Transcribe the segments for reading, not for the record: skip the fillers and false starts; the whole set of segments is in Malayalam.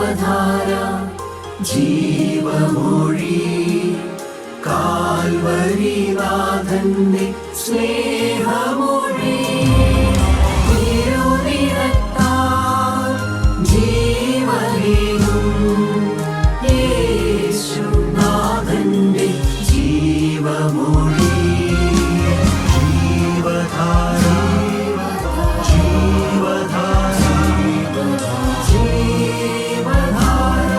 ജീവധാര ജീവമൊഴി കാൽവരിനാഥന്റെ സ്നേഹമൊഴി തിരുനിറത്താൽ ജീവനേകും യേശുനാഥന്റെ ജീവമൊഴി ജീവധാര ജീവധാര ജീവധാര.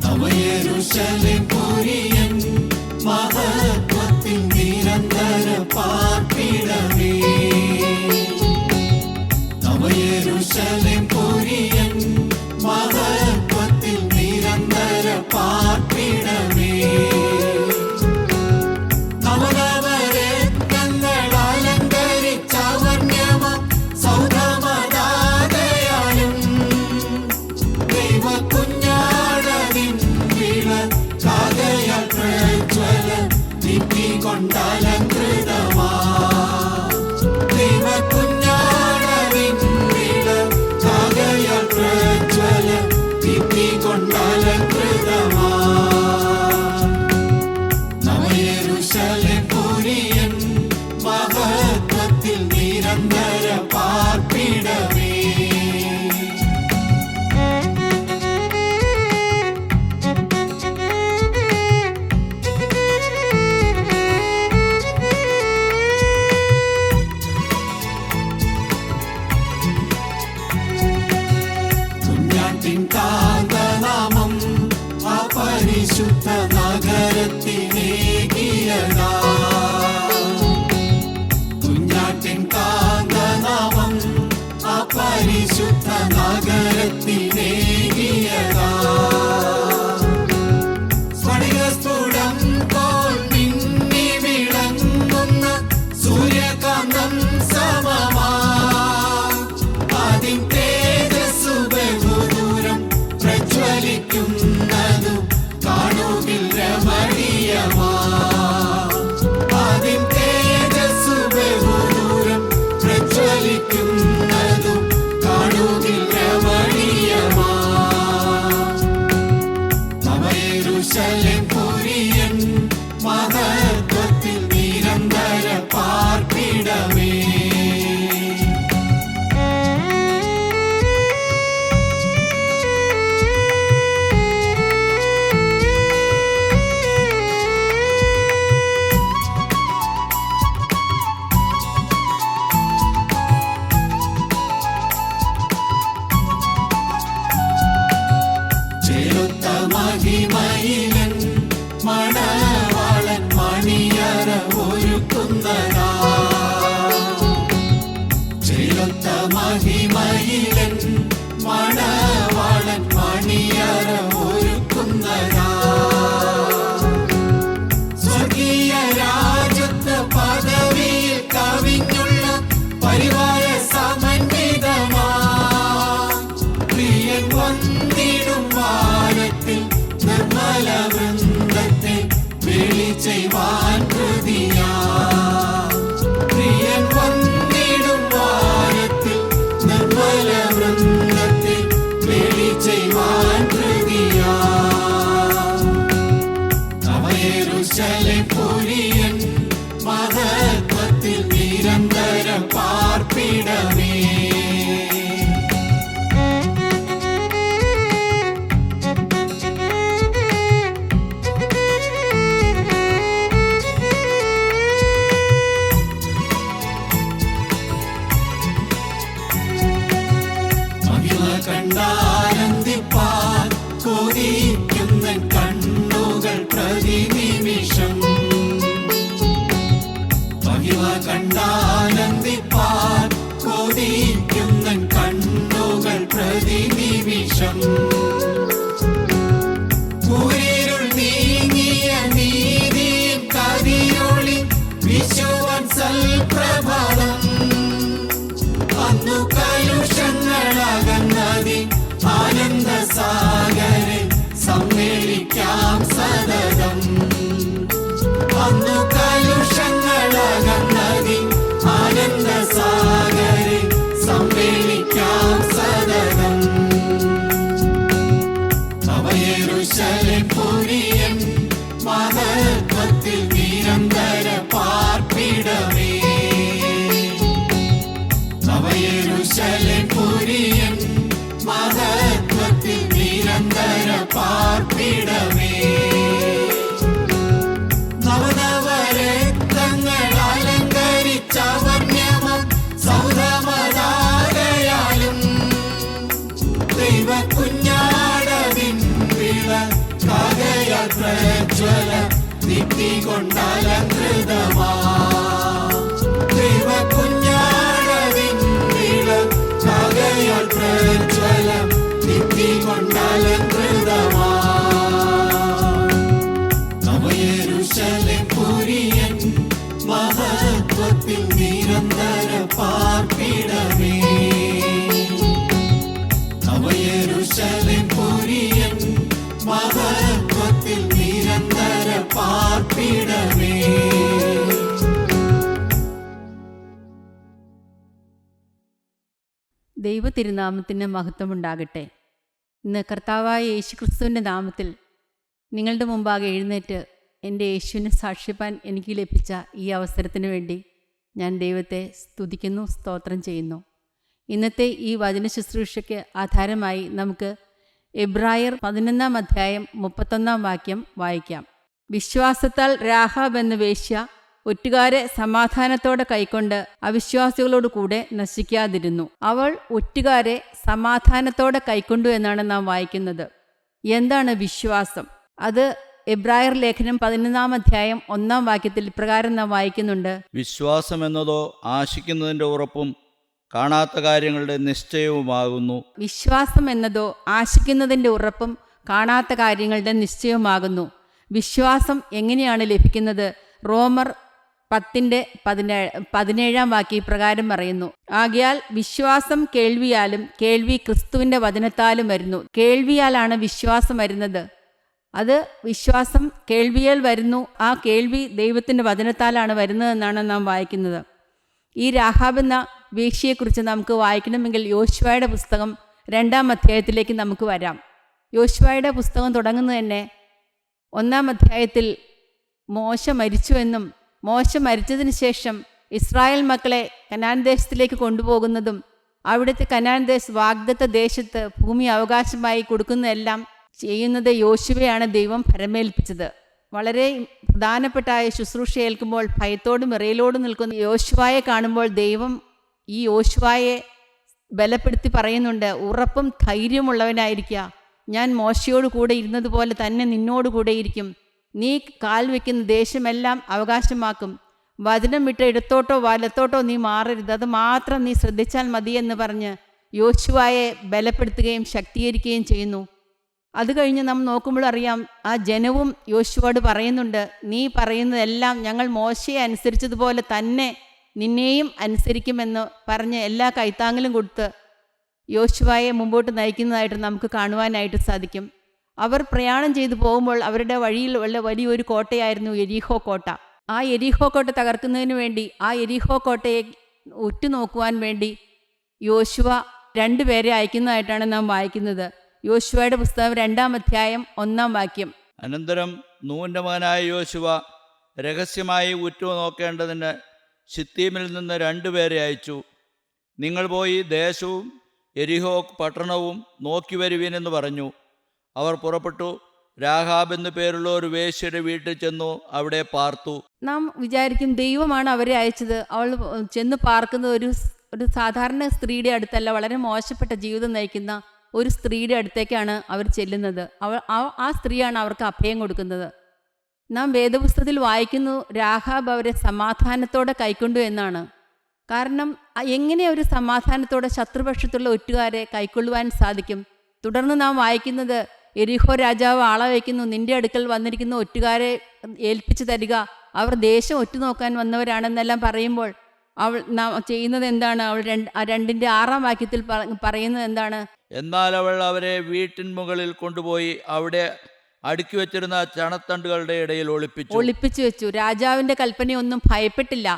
നവയെരൂശലേം പുരിയൻ മഹത്വത്തിൽ നിരന്തര പാർപ്പിടമേ. നവയെരൂശലേം പുരിയൻ മഹത്വത്തിൽ നിരന്തര പാർപ്പിടമേ. നവനവരത്നങ്ങൾ അലങ്കരിച്ച വർണ്യമ സൗധമദാതയാലും ദൈവകുഞ്ഞാടനിൻ വിളക്കാകയാൽ പ്രജ്വല ദീപ്തി കൊണ്ടലങ്കൃതമാ. ദൈവകുഞ്ഞാടനിൻ വിളക്കാകയാൽ പ്രജ്വല ദീപ്തി കൊണ്ടലങ്കൃതമാ. നവയെരൂശലേം പുരിയൻ മഹത്വത്തിൽ നിരന്തര പാർപ്പിടമേ. കുഞ്ഞാട്ടിൻ കാന്തനാമം അപരിശുദ്ധ നഗരത്തിനേകിയതാ. കുഞ്ഞാട്ടിൻ കാന്തനാമം അപരിശുദ്ധ നഗരത്തിനേകിയതാ. സ്ഫടികസ്ഫുടം പോൽ മിന്നി വിളങ്ങുന്ന സൂര്യകാന്തം സമമാ. അതിൻ തേജസ്സു ബഹുദൂരം പ്രജ്വലിക്കുന്നതു കാണുകിൽ രമണീയമാ. അതിൻ തേജസ്സു ബഹുദൂരം പ്രജ്വലിക്കുന്നതു കാണുകിൽ രമണീയമാ. നവയെരൂശലേം പുരിയൻ മഹത്വത്തിൽ നിരന്തര പാർപ്പിടമേ. ചെലുത്ത മഹിമയിലൻ മണവാളൻ മണിയറ ഒരുക്കുന്നതാ. ചെലുത്ത മഹിമയിലൻ മണവാളൻ മണിയറ ഒരുക്കുന്നതാ. സ്വർഗീയ രാജത്വ പദവിയിൽ കവിഞ്ഞുള്ള പരിവാര സമന്വിതമാ. പ്രിയൻ വന്നിടും വാനത്തിൽ നിർമ്മല വൃന്ദത്തെ വിളി ചെയ്യുവാൻ കൃതിയാ. പ്രിയൻ വന്നിടും വാനത്തിൽ നിർമ്മല വൃന്ദത്തെ വിളി ചെയ്യുവാൻ കൃതിയാ. നവയെരൂശലേം പുരിയൻ മഹത്വത്തിൽ നിരന്തര പാർപ്പിടമേ. കണ്ടാലും പാർപ്പിടമേ. നവനവരത്നങ്ങൾ അലങ്കരിച്ച വന്യമം സൗധമതാകയാലും ദൈവകുഞ്ഞാടതിൻ വിളക്കാകയാൽ പ്രജ്വല ദീപ്തി കൊണ്ടലങ്കൃതമാ. ദൈവകുഞ്ഞാടതിൻ വിളക്കാകയാൽ പ്രജ്വല ദീപ്തി കൊണ്ടലങ്കൃതമാ. നവയെരൂശലേം പുരിയൻ മഹത്വത്തിൽ നിരന്തര പാർപ്പിടമേ. നവയെരൂശലേം പുരിയൻ മഹത്വത്തിൽ നിരന്തര പാർപ്പിടമേ. ദൈവ തിരുനാമത്തിന് മഹത്വമുണ്ടാകട്ടെ. ഇന്ന് കർത്താവായ യേശുക്രിസ്തുവിൻ്റെ നാമത്തിൽ നിങ്ങളുടെ മുമ്പാകെ എഴുന്നേറ്റ് എൻ്റെ യേശുവിനെ സാക്ഷിപ്പാൻ എനിക്ക് ലഭിച്ച ഈ അവസരത്തിന് വേണ്ടി ഞാൻ ദൈവത്തെ സ്തുതിക്കുന്നു, സ്തോത്രം ചെയ്യുന്നു. ഇന്നത്തെ ഈ വചന ശുശ്രൂഷയ്ക്ക് ആധാരമായി നമുക്ക് എബ്രായർ 11-ാം അധ്യായം 31-ാം വാക്യം വായിക്കാം. വിശ്വാസത്താൽ രാഹാബ് എന്ന വേശ്യ ഒറ്റുകാരെ സമാധാനത്തോടെ കൈക്കൊണ്ട് അവിശ്വാസികളോട് കൂടെ നശിക്കാതിരുന്നു. അവൾ ഒറ്റുകാരെ സമാധാനത്തോടെ കൈക്കൊണ്ടു എന്നാണ് നാം വായിക്കുന്നത്. എന്താണ് വിശ്വാസം? അത് എബ്രായർ ലേഖനം 11-ാം അധ്യായം 1-ാം വാക്യത്തിൽ ഇപ്രകാരം നാം വായിക്കുന്നുണ്ട്: വിശ്വാസം എന്നതോ ആശിക്കുന്നതിൻ്റെ ഉറപ്പും കാണാത്ത കാര്യങ്ങളുടെ നിശ്ചയവുമാകുന്നു. വിശ്വാസം എന്നതോ ആശിക്കുന്നതിൻ്റെ ഉറപ്പും കാണാത്ത കാര്യങ്ങളുടെ നിശ്ചയവുമാകുന്നു. വിശ്വാസം എങ്ങനെയാണ് ലഭിക്കുന്നത്? റോമർ 10:17 വാക്യം ഇപ്രകാരം പറയുന്നു: ആകയാൽ വിശ്വാസം കേൾവിയാലും കേൾവി ക്രിസ്തുവിൻ്റെ വചനത്താലും വരുന്നു. കേൾവിയാലാണ് വിശ്വാസം വരുന്നത്. അത് വിശ്വാസം കേൾവിയാൽ വരുന്നു. ആ കേൾവി ദൈവത്തിൻ്റെ വചനത്താലാണ് വരുന്നതെന്നാണ് നാം വായിക്കുന്നത്. ഈ രാഹാബ് എന്ന വേശ്യയെക്കുറിച്ച് നമുക്ക് വായിക്കണമെങ്കിൽ യോശുവയുടെ പുസ്തകം 2-ാം അധ്യായത്തിലേക്ക് നമുക്ക് വരാം. യോശുവയുടെ പുസ്തകം തുടങ്ങുന്നത് തന്നെ 1-ാം അധ്യായത്തിൽ മോശ മരിച്ചുവെന്നും മോശ മരിച്ചതിന് ശേഷം ഇസ്രായേൽ മക്കളെ കനാൻ ദേശത്തിലേക്ക് കൊണ്ടുപോകുന്നതും അവിടുത്തെ കനാൻ വാഗ്ദത്ത ദേശത്ത് ഭൂമി അവകാശമായി കൊടുക്കുന്നതെല്ലാം ചെയ്യുന്നത് യോശുവയാണ് ദൈവം ഭരമേൽപ്പിച്ചത്. വളരെ പ്രധാനപ്പെട്ട ശുശ്രൂഷ ഏൽക്കുമ്പോൾ ഭയത്തോടും വിറയലോടും നിൽക്കുന്ന യോശുവയെ കാണുമ്പോൾ ദൈവം ഈ യോശുവയെ ബലപ്പെടുത്തി പറയുന്നുണ്ട്: ഉറപ്പും ധൈര്യമുള്ളവനായിരിക്കുക. ഞാൻ മോശയോട് കൂടെ ഇരുന്നതുപോലെ തന്നെ നിന്നോട് കൂടെ ഇരിക്കും. നീ കാൽ വയ്ക്കുന്ന ദേശമെല്ലാം അവകാശമാക്കും. വചനം വിട്ട ഇടത്തോട്ടോ വലത്തോട്ടോ നീ മാറരുത്. അത് മാത്രം നീ ശ്രദ്ധിച്ചാൽ മതിയെന്ന് പറഞ്ഞ് യോശുവയെ ബലപ്പെടുത്തുകയും ശക്തീകരിക്കുകയും ചെയ്യുന്നു. അത് കഴിഞ്ഞ് നാം നോക്കുമ്പോൾ അറിയാം, ആ ജനവും യോശുവയോട് പറയുന്നുണ്ട്: നീ പറയുന്നതെല്ലാം ഞങ്ങൾ മോശയെ അനുസരിച്ചതുപോലെ തന്നെ നിന്നെയും അനുസരിക്കുമെന്ന് പറഞ്ഞ് എല്ലാ കൈത്താങ്ങലും കൊടുത്ത് യോശുവയെ മുമ്പോട്ട് നയിക്കുന്നതായിട്ട് നമുക്ക് കാണുവാനായിട്ട് സാധിക്കും. അവർ പ്രയാണം ചെയ്തു പോകുമ്പോൾ അവരുടെ വഴിയിൽ ഉള്ള വലിയൊരു കോട്ടയായിരുന്നു എരീഹോ കോട്ട. ആ എരീഹോ കോട്ട തകർക്കുന്നതിന് വേണ്ടി, ആ എരീഹോ കോട്ടയെ ഉറ്റുനോക്കുവാൻ വേണ്ടി യോശുവ 2 പേരെ അയക്കുന്നതായിട്ടാണ് നാം വായിക്കുന്നത്. യോശുവയുടെ പുസ്തകം 2-ാം അധ്യായം 1-ാം വാക്യം: അനന്തരം നൂന്റെ മകനായ യോശുവ രഹസ്യമായി ഉറ്റുനോക്കേണ്ടതിന് ശിത്തീമിൽ നിന്ന് 2 പേരെ അയച്ചു. നിങ്ങൾ പോയി ദേശവും എരിഹോ പട്ടണവും നോക്കി വരുവീനെന്ന് പറഞ്ഞു. അവർ പുറപ്പെട്ടു രാഹാബ് എന്നു പേരുള്ള ഒരു വേശ്യയുടെ വീട്ടിൽ ചെന്നു അവിടെ പാർത്തു. നാം വിചാരിക്കും ദൈവമാണ് അവരെ അയച്ചത്. അവൾ ചെന്ന് പാർക്കുന്നത് ഒരു സാധാരണ സ്ത്രീയുടെ അടുത്തല്ല, വളരെ മോശപ്പെട്ട ജീവിതം നയിക്കുന്ന ഒരു സ്ത്രീയുടെ അടുത്തേക്കാണ് അവർ ചെല്ലുന്നത്. ആ സ്ത്രീയാണ് അവർക്ക് അഭയം കൊടുക്കുന്നത്. നാം വേദപുസ്തകത്തിൽ വായിക്കുന്നു, രാഹാബ് അവരെ സമാധാനത്തോടെ കൈക്കൊണ്ടു എന്നാണ്. കാരണം എങ്ങനെ ഒരു സമാധാനത്തോടെ ശത്രുപക്ഷത്തുള്ള ഒറ്റുകാരെ കൈക്കൊള്ളുവാൻ സാധിക്കും? തുടർന്ന് നാം വായിക്കുന്നത്, എരിഹോ രാജാവ് ആളെ വയ്ക്കുന്നു, നിന്റെ അടുക്കൽ വന്നിരിക്കുന്ന ഒറ്റുകാരെ ഏൽപ്പിച്ചു തരിക, അവർ ദേശം ഒറ്റുനോക്കാൻ വന്നവരാണെന്നെല്ലാം പറയുമ്പോൾ നാം ചെയ്യുന്നത് എന്താണ്? അവൾ 2-ന്റെ 6-ാം വാക്യത്തിൽ പറയുന്നത് എന്താണ്? എന്നാൽ അവൾ അവരെ വീട്ടിൻ മുകളിൽ കൊണ്ടുപോയി അവിടെ അടുക്കി വെച്ചിരുന്ന ചണത്തണ്ടുകളുടെ ഇടയിൽ ഒളിപ്പിച്ചു വെച്ചു. രാജാവിൻ്റെ കൽപ്പനയൊന്നും ഭയപ്പെട്ടില്ല.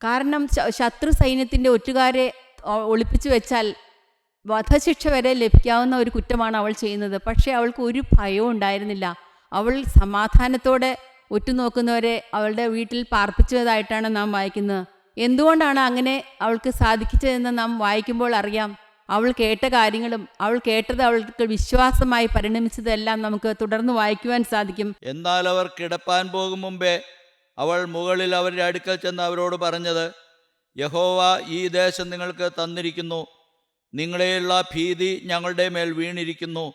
കാരണം ശത്രു സൈന്യത്തിൻ്റെ ഒറ്റുകാരെ ഒളിപ്പിച്ചു വെച്ചാൽ വധശിക്ഷ വരെ ലഭിക്കാവുന്ന ഒരു കുറ്റമാണ് അവൾ ചെയ്യുന്നത്. പക്ഷേ അവൾക്ക് ഒരു ഭയവും ഉണ്ടായിരുന്നില്ല. അവൾ സമാധാനത്തോടെ ഒറ്റുനോക്കുന്നവരെ അവളുടെ വീട്ടിൽ പാർപ്പിച്ചതായിട്ടാണ് നാം വായിക്കുന്നത്. എന്തുകൊണ്ടാണ് അങ്ങനെ അവൾക്ക് സാധിച്ചതെന്ന് നാം വായിക്കുമ്പോൾ അറിയാം. അവൾ കേട്ട കാര്യങ്ങളും അവൾ കേട്ടത് അവൾക്ക് വിശ്വാസമായി പരിണമിച്ചതെല്ലാം നമുക്ക് തുടർന്ന് വായിക്കുവാൻ സാധിക്കും. എന്നാൽ അവർ കിടപ്പാൻ പോകും മുമ്പേ അവൾ മുകളിൽ അവരുടെ അടുക്കൽ ചെന്ന് അവരോട് പറഞ്ഞത്, യഹോവ ഈ ദേശം നിങ്ങൾക്ക് തന്നിരിക്കുന്നു. നിങ്ങളെയുള്ള ഭീതി ഞങ്ങളുടെ മേൽ വീണിരിക്കുന്നു.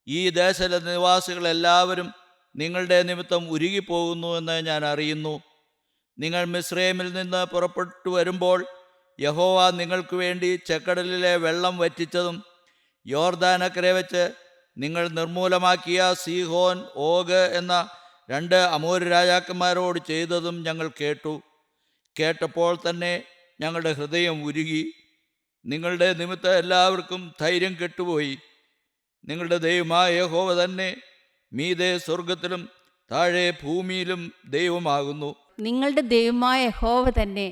ഈ ദേശത്തിലെ നിവാസികളെല്ലാവരും നിങ്ങളുടെ നിമിത്തം ഉരുകിപ്പോകുന്നു എന്ന് ഞാൻ അറിയുന്നു. നിങ്ങൾ മിസ്രൈമിൽ നിന്ന് പുറപ്പെട്ടു വരുമ്പോൾ യഹോവ നിങ്ങൾക്ക് വേണ്ടി ചെക്കടലിലെ വെള്ളം വറ്റിച്ചതും യോർദാനക്കരെ വെച്ച് നിങ്ങൾ നിർമൂലമാക്കിയ സീഹോൻ, ഓഗ് എന്ന 2 അമോര് രാജാക്കന്മാരോട് ചെയ്തതും ഞങ്ങൾ കേട്ടു. കേട്ടപ്പോൾ തന്നെ ഞങ്ങളുടെ ഹൃദയം ഉരുകി. നിങ്ങളുടെ നിമിത്തം എല്ലാവർക്കും ധൈര്യം കെട്ടുപോയി. നിങ്ങളുടെ ദൈവമായ യഹോവ തന്നെ മീതെ സ്വർഗത്തിലും താഴെ ഭൂമിയിലും ദൈവമാകുന്നു. നിങ്ങളുടെ ദൈവമായ യഹോവ തന്നെ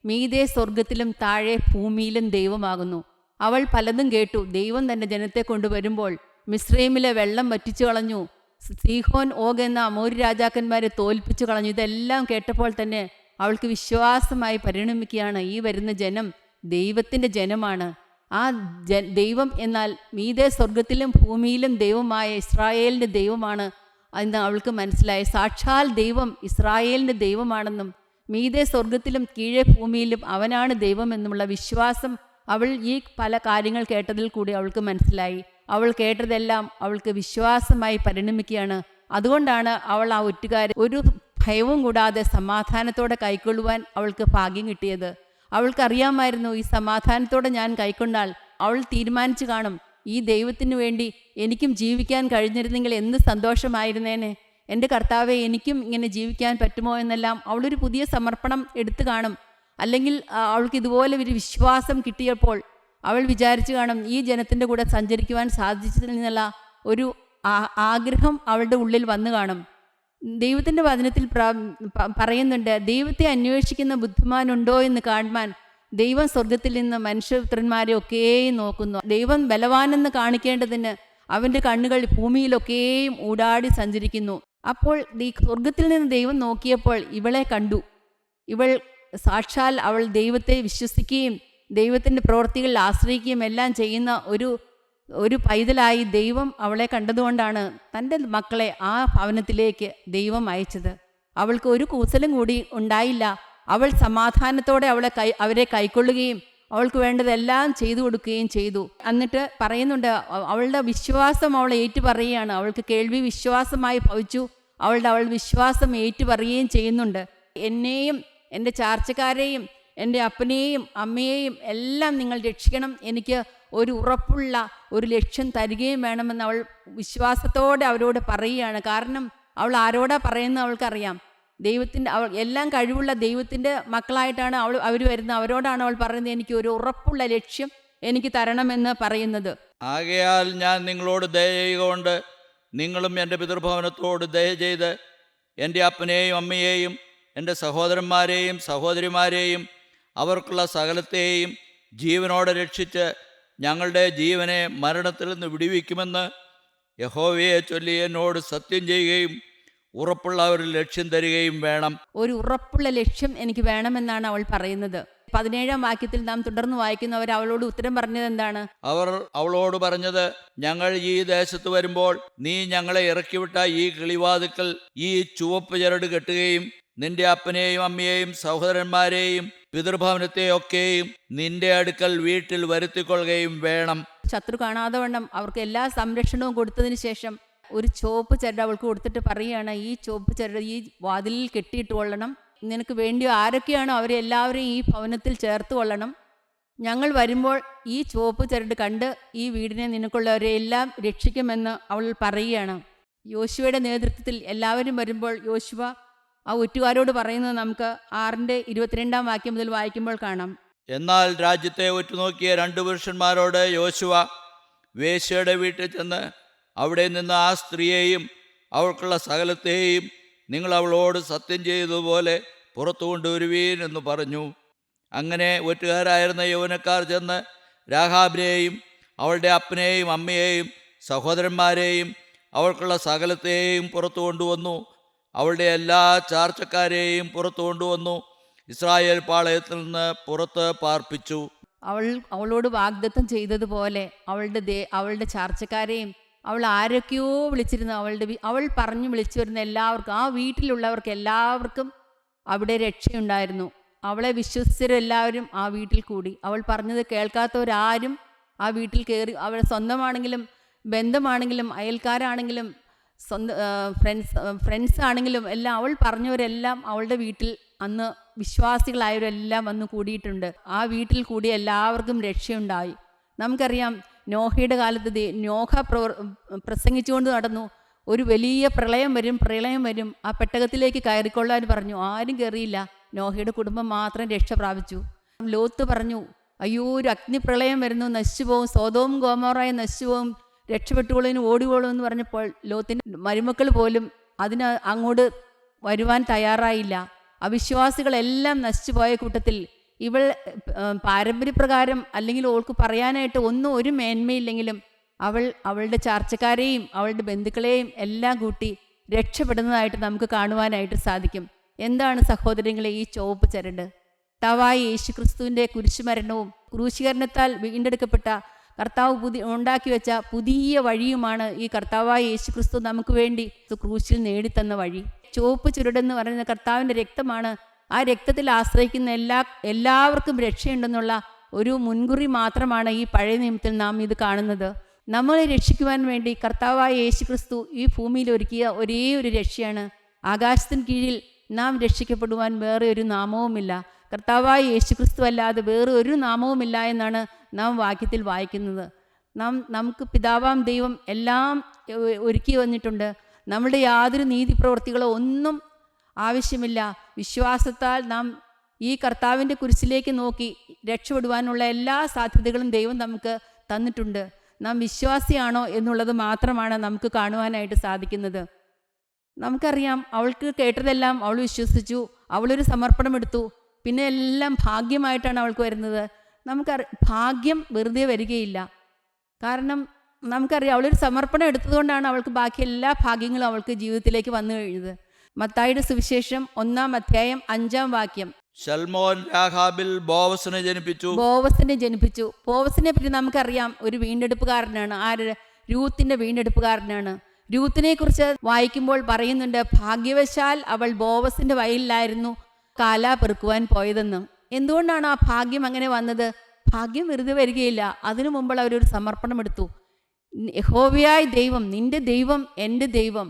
മീതെ സ്വർഗത്തിലും താഴെ ഭൂമിയിലും ദൈവമാകുന്നു. അവൾ പലതും കേട്ടു. ദൈവം തന്റെ ജനത്തെ കൊണ്ടുവരുമ്പോൾ മിസ്രൈമിലെ വെള്ളം വറ്റിച്ചു കളഞ്ഞു, സീഹോൻ, ഓഗ് എന്ന അമോരി രാജാക്കന്മാരെ തോൽപ്പിച്ചു കളഞ്ഞു. ഇതെല്ലാം കേട്ടപ്പോൾ തന്നെ അവൾക്ക് വിശ്വാസമായി പരിണമിക്കുകയാണ്. ഈ വരുന്ന ജനം ദൈവത്തിൻ്റെ ജനമാണ്. ആ ദൈവം എന്നാൽ മീതെ സ്വർഗത്തിലും ഭൂമിയിലും ദൈവമായ ഇസ്രായേലിൻ്റെ ദൈവമാണ് എന്ന് അവൾക്ക് മനസ്സിലായി. സാക്ഷാൽ ദൈവം ഇസ്രായേലിൻ്റെ ദൈവമാണെന്നും മീതെ സ്വർഗത്തിലും കീഴെ ഭൂമിയിലും അവനാണ് ദൈവം എന്നുമുള്ള വിശ്വാസം അവൾ ഈ പല കാര്യങ്ങൾ കേട്ടതിൽ കൂടി അവൾക്ക് മനസ്സിലായി. അവൾ കേട്ടതെല്ലാം അവൾക്ക് വിശ്വാസമായി പരിണമിക്കുകയാണ്. അതുകൊണ്ടാണ് അവൾ ആ ഒറ്റുകാരെ ഒരു ഭയവും കൂടാതെ സമാധാനത്തോടെ കൈക്കൊള്ളുവാൻ അവൾക്ക് ഭാഗ്യം കിട്ടിയത്. അവൾക്കറിയാമായിരുന്നു, ഈ സമാധാനത്തോടെ ഞാൻ കൈക്കൊണ്ടാൽ അവൾ തീരുമാനിച്ചു കാണും, ഈ ദൈവത്തിനു വേണ്ടി എനിക്കും ജീവിക്കാൻ കഴിഞ്ഞിരുന്നെങ്കിൽ എന്ത് സന്തോഷമായിരുന്നേനെ, എൻ്റെ കർത്താവെ എനിക്കും ഇങ്ങനെ ജീവിക്കാൻ പറ്റുമോ എന്നെല്ലാം അവളൊരു പുതിയ സമർപ്പണം എടുത്തു കാണും. അല്ലെങ്കിൽ അവൾക്ക് ഇതുപോലെ ഒരു വിശ്വാസം കിട്ടിയപ്പോൾ അവൾ വിചാരിച്ചു കാണും, ഈ ജനത്തിൻ്റെ കൂടെ സഞ്ചരിക്കുവാൻ സാധിച്ചതിൽ നിന്നുള്ള ഒരു ആഗ്രഹം അവളുടെ ഉള്ളിൽ വന്നു കാണും. ദൈവത്തിൻ്റെ വചനത്തിൽ പറയുന്നുണ്ട്, ദൈവത്തെ അന്വേഷിക്കുന്ന ബുദ്ധിമാനുണ്ടോ എന്ന് കാണുവാൻ ദൈവം സ്വർഗത്തിൽ നിന്ന് മനുഷ്യപുത്രന്മാരെ ഒക്കെയും നോക്കുന്നു. ദൈവം ബലവാനെന്ന് കാണിക്കേണ്ടതിന് അവൻ്റെ കണ്ണുകൾ ഭൂമിയിലൊക്കെയും ഊടാടി സഞ്ചരിക്കുന്നു. അപ്പോൾ ഈ സ്വർഗത്തിൽ നിന്ന് ദൈവം നോക്കിയപ്പോൾ ഇവളെ കണ്ടു. ഇവൾ സാക്ഷാൽ അവൾ ദൈവത്തെ വിശ്വസിക്കുകയും ദൈവത്തിൻ്റെ പ്രവൃത്തികളിൽ ആശ്രയിക്കുകയും എല്ലാം ചെയ്യുന്ന ഒരു പൈതലായി ദൈവം അവളെ കണ്ടതുകൊണ്ടാണ് തൻ്റെ മക്കളെ ആ ഭവനത്തിലേക്ക് ദൈവം അയച്ചത്. അവൾക്ക് ഒരു കൂസലും കൂടി ഉണ്ടായില്ല. അവൾ സമാധാനത്തോടെ അവരെ കൈക്കൊള്ളുകയും അവൾക്ക് വേണ്ടതെല്ലാം ചെയ്തു കൊടുക്കുകയും ചെയ്തു. എന്നിട്ട് പറയുന്നുണ്ട്, അവളുടെ വിശ്വാസം അവൾ ഏറ്റു പറയുകയാണ്. അവൾക്ക് കേൾവി വിശ്വാസമായി ഭവിച്ചു. അവൾ വിശ്വാസം ഏറ്റു പറയുകയും ചെയ്യുന്നുണ്ട്. എന്നെയും എൻ്റെ ചാർച്ചക്കാരെയും എൻ്റെ അപ്പനെയും അമ്മയെയും എല്ലാം നിങ്ങൾ രക്ഷിക്കണം, എനിക്ക് ഒരു ഉറപ്പുള്ള ഒരു ലക്ഷ്യം തരികയും വേണമെന്ന് അവൾ വിശ്വാസത്തോടെ അവരോട് പറയുകയാണ്. കാരണം അവൾ ആരോടാ പറയുന്നത് അവൾക്കറിയാം. ദൈവത്തിൻ്റെ എല്ലാം കഴിവുള്ള ദൈവത്തിൻ്റെ മക്കളായിട്ടാണ് അവർ വരുന്നത്. അവരോടാണ് അവൾ പറയുന്നത്, എനിക്ക് ഒരു ഉറപ്പുള്ള ലക്ഷ്യം എനിക്ക് തരണമെന്ന് പറയുന്നത്. ആകയാൽ ഞാൻ നിങ്ങളോട് ദയ ചെയ്യുകൊണ്ട് നിങ്ങളും എൻ്റെ പിതൃഭവനത്തോട് ദയ ചെയ്ത് എൻ്റെ അപ്പനെയും അമ്മയെയും എൻ്റെ സഹോദരന്മാരെയും സഹോദരിമാരെയും അവർക്കുള്ള സകലത്തെയും ജീവനോടെ രക്ഷിച്ച് ഞങ്ങളുടെ ജീവനെ മരണത്തിൽ നിന്ന് വിടുവിക്കുമെന്ന് യഹോവയെ ചൊല്ലി എന്നോട് സത്യം ചെയ്യുകയും ഉറപ്പുള്ള ഒരു ലക്ഷ്യം തരികയും വേണം. ഒരു ഉറപ്പുള്ള ലക്ഷ്യം എനിക്ക് വേണമെന്നാണ് അവൾ പറയുന്നത്. 17-ാം വാക്യത്തിൽ നാം തുടർന്ന് വായിക്കുന്നവർ അവളോട് ഉത്തരം പറഞ്ഞത് എന്താണ്? അവർ അവളോട് പറഞ്ഞത്, ഞങ്ങൾ ഈ ദേശത്ത് വരുമ്പോൾ നീ ഞങ്ങളെ ഇറക്കിവിട്ട ഈ കിളിവാതിക്കൽ ഈ ചുവപ്പ് ചരട് കെട്ടുകയും നിന്റെ അപ്പനെയും അമ്മയെയും സഹോദരന്മാരെയും പിതൃഭവനത്തെയൊക്കെയും നിന്റെ അടുക്കൽ വീട്ടിൽ വരുത്തിക്കൊള്ളുകയും വേണം. ശത്രു കാണാതെ വണ്ണം അവർക്ക് എല്ലാ സംരക്ഷണവും കൊടുത്തതിന് ശേഷം ഒരു ചുവപ്പ് ചരട് അവൾക്ക് കൊടുത്തിട്ട് പറയുകയാണ്, ഈ ചുവപ്പ് ചരട് ഈ വാതിലിൽ കെട്ടിയിട്ട് കൊള്ളണം. നിനക്ക് വേണ്ടിയോ ആരൊക്കെയാണോ അവരെ എല്ലാവരെയും ഈ ഭവനത്തിൽ ചേർത്ത് കൊള്ളണം. ഞങ്ങൾ വരുമ്പോൾ ഈ ചുവപ്പ് ചരട് കണ്ട് ഈ വീടിനെ നിനക്കുള്ളവരെ എല്ലാം രക്ഷിക്കുമെന്ന് അവൾ പറയുകയാണ്. യോശുവയുടെ നേതൃത്വത്തിൽ എല്ലാവരും വരുമ്പോൾ യോശുവ ആ ഒറ്റുകാരോട് പറയുന്നത് നമുക്ക് 6-22 വാക്യം മുതൽ വായിക്കുമ്പോൾ കാണാം. എന്നാൽ രാജ്യത്തെ ഒറ്റുനോക്കിയ 2 പുരുഷന്മാരോട് യോശുവ വേശ്യയുടെ വീട്ടിൽ ചെന്ന് അവിടെ നിന്ന് ആ സ്ത്രീയെയും അവൾക്കുള്ള സകലത്തെയും നിങ്ങൾ അവളോട് സത്യം ചെയ്തതുപോലെ പുറത്തു കൊണ്ടുവരുവീൻ എന്ന് പറഞ്ഞു. അങ്ങനെ ഒറ്റുകാരായിരുന്ന യൗവനക്കാർ ചെന്ന് രാഹാബിനെയും അവളുടെ അപ്പനെയും അമ്മയെയും സഹോദരന്മാരെയും അവൾക്കുള്ള സകലത്തെയും പുറത്തു കൊണ്ടുവന്നു. അവളുടെ എല്ലാ ചാർച്ചക്കാരെയും പുറത്തു കൊണ്ടുവന്നു ഇസ്രായേൽ പാളയത്തിൽ നിന്ന് പുറത്ത് പാർപ്പിച്ചു. അവളോട് വാഗ്ദത്തം ചെയ്തതുപോലെ അവളുടെ ചാർച്ചക്കാരെയും അവൾ ആരൊക്കെയോ വിളിച്ചിരുന്നു. അവൾ പറഞ്ഞു വിളിച്ചു വരുന്ന എല്ലാവർക്കും, ആ വീട്ടിലുള്ളവർക്ക് എല്ലാവർക്കും അവിടെ രക്ഷയുണ്ടായിരുന്നു. അവളെ വിശ്വസിച്ചവരെല്ലാവരും ആ വീട്ടിൽ കൂടി. അവൾ പറഞ്ഞത് കേൾക്കാത്തവരാരും ആ വീട്ടിൽ കയറി. അവൾ സ്വന്തമാണെങ്കിലും ബന്ധമാണെങ്കിലും അയൽക്കാരാണെങ്കിലും ഫ്രണ്ട്സ് ആണെങ്കിലും എല്ലാം അവൾ പറഞ്ഞവരെല്ലാം അവളുടെ വീട്ടിൽ അന്ന് വിശ്വാസികളായവരെല്ലാം വന്ന് കൂടിയിട്ടുണ്ട്. ആ വീട്ടിൽ കൂടി എല്ലാവർക്കും രക്ഷയുണ്ടായി. നമുക്കറിയാം, നോഹയുടെ കാലത്ത് നോഹ പ്രസംഗിച്ചുകൊണ്ട് നടന്നു, ഒരു വലിയ പ്രളയം വരും, ആ പെട്ടകത്തിലേക്ക് കയറിക്കൊള്ളാൻ പറഞ്ഞു. ആരും കയറിയില്ല. നോഹയുടെ കുടുംബം മാത്രം രക്ഷ പ്രാപിച്ചു. ലോത്ത് പറഞ്ഞു, അയ്യോ, ഒരു അഗ്നിപ്രളയം വരുന്നു, നശിച്ചു പോകും, സോദോം ഗോമോറായി നശിച്ചു പോകും, രക്ഷപ്പെട്ടുകൊള്ളിന് ഓടിക്കോളൂ എന്ന് പറഞ്ഞപ്പോൾ ലോത്തിൻ്റെ മരുമക്കൾ പോലും അതിന് അങ്ങോട്ട് വരുവാൻ തയ്യാറായില്ല. അവിശ്വാസികളെല്ലാം നശിച്ചു പോയ കൂട്ടത്തിൽ ഇവൾ പാരമ്പര്യപ്രകാരം അല്ലെങ്കിൽ അവൾക്ക് പറയാനായിട്ട് ഒരു മേന്മയില്ലെങ്കിലും അവളുടെ ചാർച്ചക്കാരെയും അവളുടെ ബന്ധുക്കളെയും എല്ലാം കൂട്ടി രക്ഷപ്പെടുന്നതായിട്ട് നമുക്ക് കാണുവാനായിട്ട് സാധിക്കും. എന്താണ് സഹോദരങ്ങളെ ഈ ചുവപ്പ് ചരട്? കർത്താവായ യേശുക്രിസ്തുവിൻ്റെ കുരിശുമരണവും ക്രൂശീകരണത്താൽ വീണ്ടെടുക്കപ്പെട്ട കർത്താവ് ഉണ്ടാക്കി വെച്ച പുതിയ വഴിയുമാണ് ഈ കർത്താവായ യേശുക്രിസ്തു നമുക്ക് വേണ്ടി ക്രൂശിൽ നേടിത്തന്ന വഴി. ചുവപ്പ് ചുരുടെന്ന് പറയുന്ന കർത്താവിൻ്റെ രക്തമാണ്. ആ രക്തത്തിൽ ആശ്രയിക്കുന്ന എല്ലാവർക്കും രക്ഷയുണ്ടെന്നുള്ള ഒരു മുൻകുറി മാത്രമാണ് ഈ പഴയ നിയമത്തിൽ നാം ഇത് കാണുന്നത്. നമ്മളെ രക്ഷിക്കുവാൻ വേണ്ടി കർത്താവായ യേശുക്രിസ്തു ഈ ഭൂമിയിൽ ഒരുക്കിയ ഒരേ ഒരു രക്ഷയാണ്. ആകാശത്തിന് കീഴിൽ നാം രക്ഷിക്കപ്പെടുവാൻ വേറെ ഒരു നാമവുമില്ല. കർത്താവായ യേശുക്രിസ്തു അല്ലാതെ വേറെ ഒരു നാമവുമില്ല എന്നാണ് നാം വാക്യത്തിൽ വായിക്കുന്നത്. നമുക്ക് പിതാവാം ദൈവം എല്ലാം ഒരുക്കി വന്നിട്ടുണ്ട്. നമ്മുടെ യാതൊരു നീതിപ്രവൃത്തികളോ ഒന്നും ആവശ്യമില്ല. വിശ്വാസത്താൽ നാം ഈ കർത്താവിൻ്റെ കുരിശിലേക്ക് നോക്കി രക്ഷപ്പെടുവാനുള്ള എല്ലാ സാധ്യതകളും ദൈവം നമുക്ക് തന്നിട്ടുണ്ട്. നാം വിശ്വാസിയാണോ എന്നുള്ളത് മാത്രമാണ് നമുക്ക് കാണുവാനായിട്ട് സാധിക്കുന്നത്. നമുക്കറിയാം, അവൾക്ക് കേട്ടതെല്ലാം അവൾ വിശ്വസിച്ചു, അവളൊരു സമർപ്പണം എടുത്തു, പിന്നെ എല്ലാം ഭാഗ്യമായിട്ടാണ് അവൾക്ക് വരുന്നത്. ഭാഗ്യം വെറുതെ വരികയില്ല. കാരണം നമുക്കറിയാം, അവളൊരു സമർപ്പണം എടുത്തതുകൊണ്ടാണ് അവൾക്ക് ബാക്കി എല്ലാ ഭാഗ്യങ്ങളും അവൾക്ക് ജീവിതത്തിലേക്ക് വന്നു കഴിഞ്ഞത്. മത്തായിയുടെ സുവിശേഷം 1-ാം അധ്യായം 5-ാം വാക്യം, ശൽമോൻ രാഹാബിൽ ബോവസിനെ ജനിപ്പിച്ചു. ബോവസിനെ പറ്റി നമുക്കറിയാം, ഒരു വീണ്ടെടുപ്പുകാരനാണ്. രൂത്തിന്റെ വീണ്ടെടുപ്പുകാരനാണ്. രൂത്തിനെ കുറിച്ച് വായിക്കുമ്പോൾ പറയുന്നുണ്ട്, ഭാഗ്യവശാൽ അവൾ ബോവസിന്റെ വയലിലായിരുന്നു കാല പെറുക്കുവാൻ പോയതെന്ന്. എന്തുകൊണ്ടാണ് ആ ഭാഗ്യം അങ്ങനെ വന്നത്? ഭാഗ്യം വെറുതെ വരികയില്ല. അതിനു മുമ്പ് അവരൊരു സമർപ്പണം എടുത്തു. യഹോവയായ ദൈവം, നിന്റെ ദൈവം എൻ്റെ ദൈവം,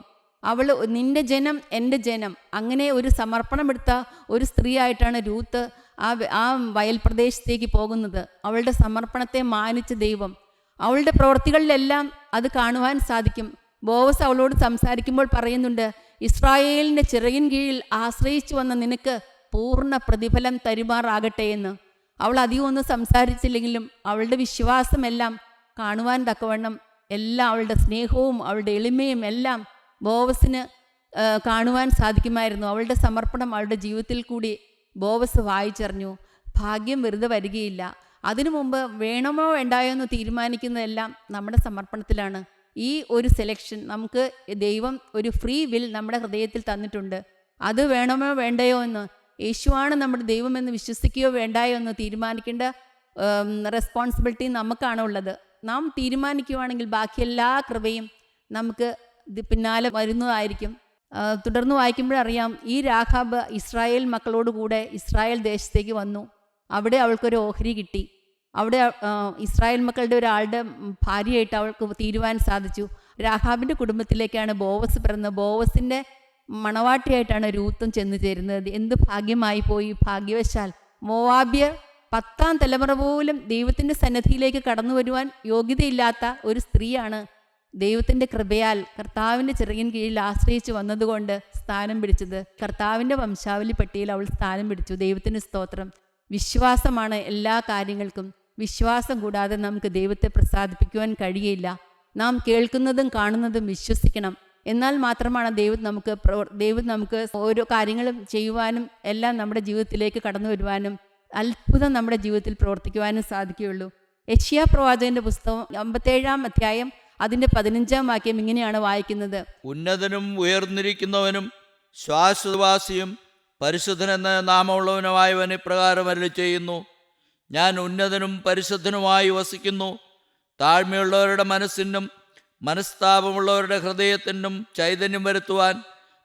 നിന്റെ ജനം എൻ്റെ ജനം, അങ്ങനെ ഒരു സമർപ്പണം എടുത്ത ഒരു സ്ത്രീ ആയിട്ടാണ് രൂത്ത് ആ വയൽ പ്രദേശത്തേക്ക് പോകുന്നത്. അവളുടെ സമർപ്പണത്തെ മാനിച്ച ദൈവം, അവളുടെ പ്രവൃത്തികളിലെല്ലാം അത് കാണുവാൻ സാധിക്കും. ബോവസ് അവളോട് സംസാരിക്കുമ്പോൾ പറയുന്നുണ്ട്, ഇസ്രായേലിൻ്റെ ചിറകിൻ കീഴിൽ ആശ്രയിച്ചു വന്ന നിനക്ക് പൂർണ്ണ പ്രതിഫലം തരുമാറാകട്ടെ എന്ന്. അവൾ അധികം ഒന്നും സംസാരിച്ചില്ലെങ്കിലും അവളുടെ വിശ്വാസമെല്ലാം കാണുവാൻ തക്കവണ്ണം എല്ലാം, അവളുടെ സ്നേഹവും അവളുടെ എളിമയും എല്ലാം ബോവസിന് കാണുവാൻ സാധിക്കുമായിരുന്നു. അവളുടെ സമർപ്പണം അവളുടെ ജീവിതത്തിൽ കൂടി ബോവസ് വായിച്ചറിഞ്ഞു. ഭാഗ്യം വെറുതെ വരികയില്ല. അതിനു മുമ്പ് വേണമോ വേണ്ടായോ എന്ന് തീരുമാനിക്കുന്നതെല്ലാം നമ്മുടെ സമർപ്പണത്തിലാണ്. ഈ ഒരു സെലക്ഷൻ നമുക്ക് ദൈവം ഒരു ഫ്രീ വിൽ നമ്മുടെ ഹൃദയത്തിൽ തന്നിട്ടുണ്ട്. അത് വേണമോ വേണ്ടയോ എന്ന്, യേശുവാണ് നമ്മുടെ ദൈവമെന്ന് വിശ്വസിക്കുകയോ വേണ്ടായോ എന്ന് തീരുമാനിക്കേണ്ട റെസ്പോൺസിബിലിറ്റി നമുക്കാണ് ഉള്ളത്. നാം തീരുമാനിക്കുകയാണെങ്കിൽ ബാക്കി എല്ലാ കൃപയും നമുക്ക് പിന്നാലെ വരുന്നതായിരിക്കും. തുടർന്ന് വായിക്കുമ്പോഴറിയാം, ഈ രാഹാബ് ഇസ്രായേൽ മക്കളോടുകൂടെ ഇസ്രായേൽ ദേശത്തേക്ക് വന്നു. അവിടെ അവൾക്കൊരു ഓഹരി കിട്ടി. അവിടെ ഇസ്രായേൽ മക്കളുടെ ഒരാളുടെ ഭാര്യയായിട്ട് അവൾക്ക് തീരുവാൻ സാധിച്ചു. രാഹാബിൻ്റെ കുടുംബത്തിലേക്കാണ് ബോവസ് പിറന്നത്. ബോവസിൻ്റെ മണവാട്ടിയായിട്ടാണ് രൂത്തും ചെന്ന് ചേരുന്നത്. എന്ത് ഭാഗ്യമായി പോയി! ഭാഗ്യവശാൽ മോവാബ്യർ 10-ാം തലമുറ പോലും ദൈവത്തിൻ്റെ സന്നിധിയിലേക്ക് കടന്നു വരുവാൻ യോഗ്യതയില്ലാത്ത ഒരു സ്ത്രീയാണ് ദൈവത്തിൻ്റെ കൃപയാൽ കർത്താവിൻ്റെ ചിറകിൻ കീഴിൽ ആശ്രയിച്ച് വന്നതുകൊണ്ട് സ്ഥാനം പിടിച്ചത്. കർത്താവിൻ്റെ വംശാവലി പട്ടികയിൽ അവൾ സ്ഥാനം പിടിച്ചു. ദൈവത്തിന് സ്തോത്രം. വിശ്വാസമാണ് എല്ലാ കാര്യങ്ങൾക്കും. വിശ്വാസം കൂടാതെ നമുക്ക് ദൈവത്തെ പ്രസാദിപ്പിക്കുവാൻ കഴിയില്ല. നാം കേൾക്കുന്നതും കാണുന്നതും വിശ്വസിക്കണം. എന്നാൽ മാത്രമാണ് ദൈവം നമുക്ക് ഓരോ കാര്യങ്ങളും ചെയ്യുവാനും എല്ലാം നമ്മുടെ ജീവിതത്തിലേക്ക് കടന്നു വരുവാനും അത്ഭുതം നമ്മുടെ ജീവിതത്തിൽ പ്രവർത്തിക്കുവാനും സാധിക്കുകയുള്ളൂ. യെശയ്യാ പ്രവാചകന്റെ പുസ്തകം 57-ാം അധ്യായം അതിൻ്റെ 15-ാം വാക്യം ഇങ്ങനെയാണ് വായിക്കുന്നത്: ഉന്നതനും ഉയർന്നിരിക്കുന്നവനും ശ്വാസവാസിയും പരിശുദ്ധനെന്ന നാമമുള്ളവനുമായവൻ ഇപ്രകാരം അരുളി ചെയ്യുന്നു, ഞാൻ ഉന്നതനും പരിശുദ്ധനുമായി വസിക്കുന്നു. താഴ്മയുള്ളവരുടെ മനസ്സിനും മനസ്താപമുള്ളവരുടെ ഹൃദയത്തിനും ചൈതന്യം വരുത്തുവാൻ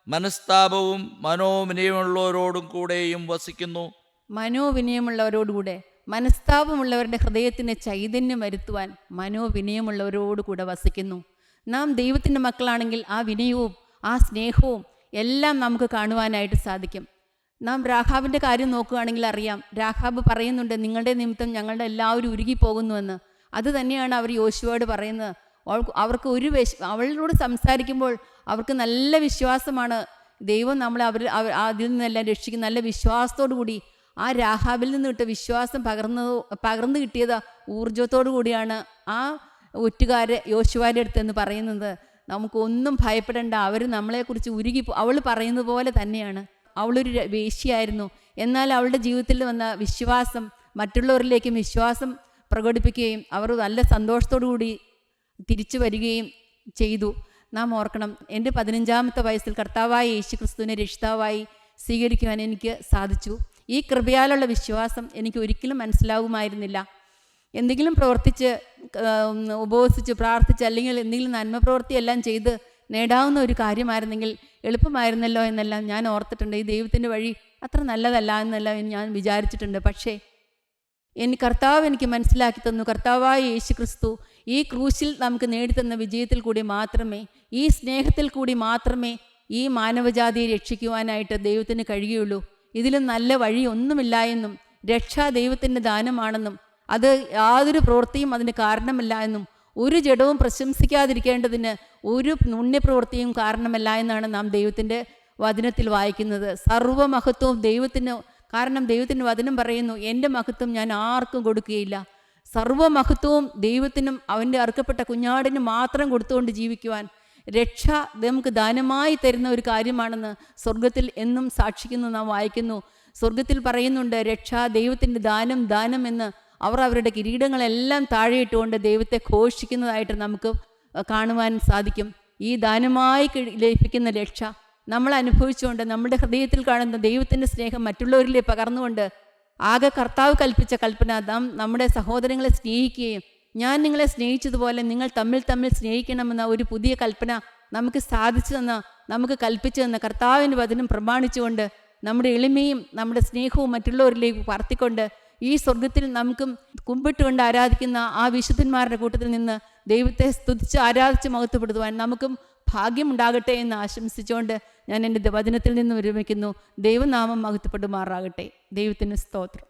മനസ്താപവും മനോവിനയമുള്ളവരോടും കൂടെയും വസിക്കുന്നു. മനോവിനയമുള്ളവരോടുകൂടെ, മനസ്താപമുള്ളവരുടെ ഹൃദയത്തിന് ചൈതന്യം വരുത്തുവാൻ മനോവിനയമുള്ളവരോടുകൂടെ വസിക്കുന്നു. നാം ദൈവത്തിൻ്റെ മക്കളാണെങ്കിൽ ആ വിനയവും ആ സ്നേഹവും എല്ലാം നമുക്ക് കാണുവാനായിട്ട് സാധിക്കും. നാം രാഹാബിൻ്റെ കാര്യം നോക്കുകയാണെങ്കിൽ അറിയാം, രാഹാബ് പറയുന്നുണ്ട്, നിങ്ങളുടെ നിമിത്തം ഞങ്ങളുടെ എല്ലാവരും ഉരുകിപ്പോകുന്നുവെന്ന്. അത് തന്നെയാണ് അവർ യോശുവയോട് പറയുന്നത്. അവർക്ക് അവളോട് സംസാരിക്കുമ്പോൾ അവർക്ക് നല്ല വിശ്വാസമാണ്. ദൈവം നമ്മളെ അതിൽ നിന്നെല്ലാം രക്ഷിക്കും. നല്ല വിശ്വാസത്തോടു കൂടി ആ രാഹാബിൽ നിന്ന് കിട്ടിയ വിശ്വാസം പകർന്നു കിട്ടിയത് ഊർജത്തോടു കൂടിയാണ് ആ ഒറ്റുകാര് യോശുവയുടെ അടുത്തെന്ന് പറയുന്നത്. നമുക്കൊന്നും ഭയപ്പെടേണ്ട, അവർ നമ്മളെക്കുറിച്ച് അവൾ പറയുന്നത് പോലെ തന്നെയാണ്. അവളൊരു വേശ്യയായിരുന്നു, എന്നാൽ അവളുടെ ജീവിതത്തിൽ വന്ന വിശ്വാസം മറ്റുള്ളവരിലേക്കും വിശ്വാസം പ്രകടിപ്പിക്കുകയും അവർ നല്ല സന്തോഷത്തോടു കൂടി തിരിച്ചു വരികയും ചെയ്തു. നാം ഓർക്കണം, എൻ്റെ 15-ാമത്തെ വയസ്സിൽ കർത്താവായ യേശുക്രിസ്തുവിനെ രക്ഷിതാവായി സ്വീകരിക്കുവാൻ എനിക്ക് സാധിച്ചു. ഈ കൃപയാലുള്ള വിശ്വാസം എനിക്ക് ഒരിക്കലും മനസ്സിലാവുമായിരുന്നില്ല. എന്തെങ്കിലും പ്രവർത്തിച്ച് ഉപവസിച്ച് പ്രാർത്ഥിച്ച് അല്ലെങ്കിൽ എന്തെങ്കിലും നന്മ പ്രവൃത്തിയെല്ലാം ചെയ്ത് നേടാവുന്ന ഒരു കാര്യമായിരുന്നെങ്കിൽ എളുപ്പമായിരുന്നല്ലോ എന്നെല്ലാം ഞാൻ ഓർത്തിട്ടുണ്ട്. ഈ ദൈവത്തിൻ്റെ വഴി അത്ര നല്ലതല്ല എന്നെല്ലാം ഞാൻ വിചാരിച്ചിട്ടുണ്ട്. പക്ഷേ കർത്താവ് എനിക്ക് മനസ്സിലാക്കി തന്നു, കർത്താവായ യേശുക്രിസ്തു ഈ ക്രൂശിൽ നമുക്ക് നേടിത്തന്ന വിജയത്തിൽ കൂടി മാത്രമേ, ഈ സ്നേഹത്തിൽ കൂടി മാത്രമേ ഈ മാനവജാതിയെ രക്ഷിക്കുവാനായിട്ട് ദൈവത്തിന് കഴിയുള്ളൂ. ഇതിലും നല്ല വഴി ഒന്നുമില്ല എന്നും രക്ഷ ദൈവത്തിൻ്റെ ദാനമാണെന്നും അത് യാതൊരു പ്രവൃത്തിയും അതിന് കാരണമല്ല എന്നും ഒരു ജഡവും പ്രശംസിക്കാതിരിക്കേണ്ടതിന് ഒരു പുണ്യപ്രവൃത്തിയും കാരണമല്ല എന്നാണ് നാം ദൈവത്തിൻ്റെ വചനത്തിൽ വായിക്കുന്നത്. സർവ്വമഹത്വവും ദൈവത്തിന്, കാരണം ദൈവത്തിൻ്റെ വചനം പറയുന്നു, എൻ്റെ മഹത്വം ഞാൻ ആർക്കും കൊടുക്കുകയില്ല. സർവ്വമഹത്വവും ദൈവത്തിനും അവൻ്റെ അറുക്കപ്പെട്ട കുഞ്ഞാടിനും മാത്രം കൊടുത്തുകൊണ്ട് ജീവിക്കുവാൻ രക്ഷ നമുക്ക് ദാനമായി തരുന്ന ഒരു കാര്യമാണെന്ന് സ്വർഗത്തിൽ എന്നും സാക്ഷിക്കുന്നു, നാം വായിക്കുന്നു. സ്വർഗത്തിൽ പറയുന്നുണ്ട്, രക്ഷ ദൈവത്തിൻ്റെ ദാനം എന്ന്. അവർ അവരുടെ കിരീടങ്ങളെല്ലാം താഴെയിട്ടുകൊണ്ട് ദൈവത്തെ ഘോഷിക്കുന്നതായിട്ട് നമുക്ക് കാണുവാൻ സാധിക്കും. ഈ ദാനമായി ലഭിക്കുന്ന രക്ഷ നമ്മൾ അനുഭവിച്ചുകൊണ്ട് നമ്മുടെ ഹൃദയത്തിൽ കാണുന്ന ദൈവത്തിൻ്റെ സ്നേഹം മറ്റുള്ളവരിലേക്ക് പകർന്നുകൊണ്ട്, ആകെ കർത്താവ് കൽപ്പിച്ച കൽപ്പന, നാം നമ്മുടെ സഹോദരങ്ങളെ സ്നേഹിക്കുകയും ഞാൻ നിങ്ങളെ സ്നേഹിച്ചതുപോലെ നിങ്ങൾ തമ്മിൽ സ്നേഹിക്കണമെന്ന ഒരു പുതിയ കൽപ്പന നമുക്ക് സാധിച്ചു തന്ന, നമുക്ക് കൽപ്പിച്ചു തന്ന കർത്താവിൻ്റെ വചനം പ്രമാണിച്ചുകൊണ്ട് നമ്മുടെ എളിമയും നമ്മുടെ സ്നേഹവും മറ്റുള്ളവരിലേക്ക് വർത്തിക്കൊണ്ട് ഈ സ്വർഗത്തിൽ നമുക്കും കുമ്പിട്ടുകൊണ്ട് ആരാധിക്കുന്ന ആ വിശുദ്ധന്മാരുടെ കൂട്ടത്തിൽ നിന്ന് ദൈവത്തെ സ്തുതിച്ച് ആരാധിച്ച് മഹത്വപ്പെടുത്തുവാൻ നമുക്കും ഭാഗ്യമുണ്ടാകട്ടെ എന്ന് ആശംസിച്ചുകൊണ്ട് ഞാൻ എൻ്റെ വചനത്തിൽ നിന്ന് വിരമിക്കുന്നു. ദൈവനാമം മഹത്വപ്പെടുമാറാകട്ടെ. ദൈവത്തിന് സ്തോത്രം.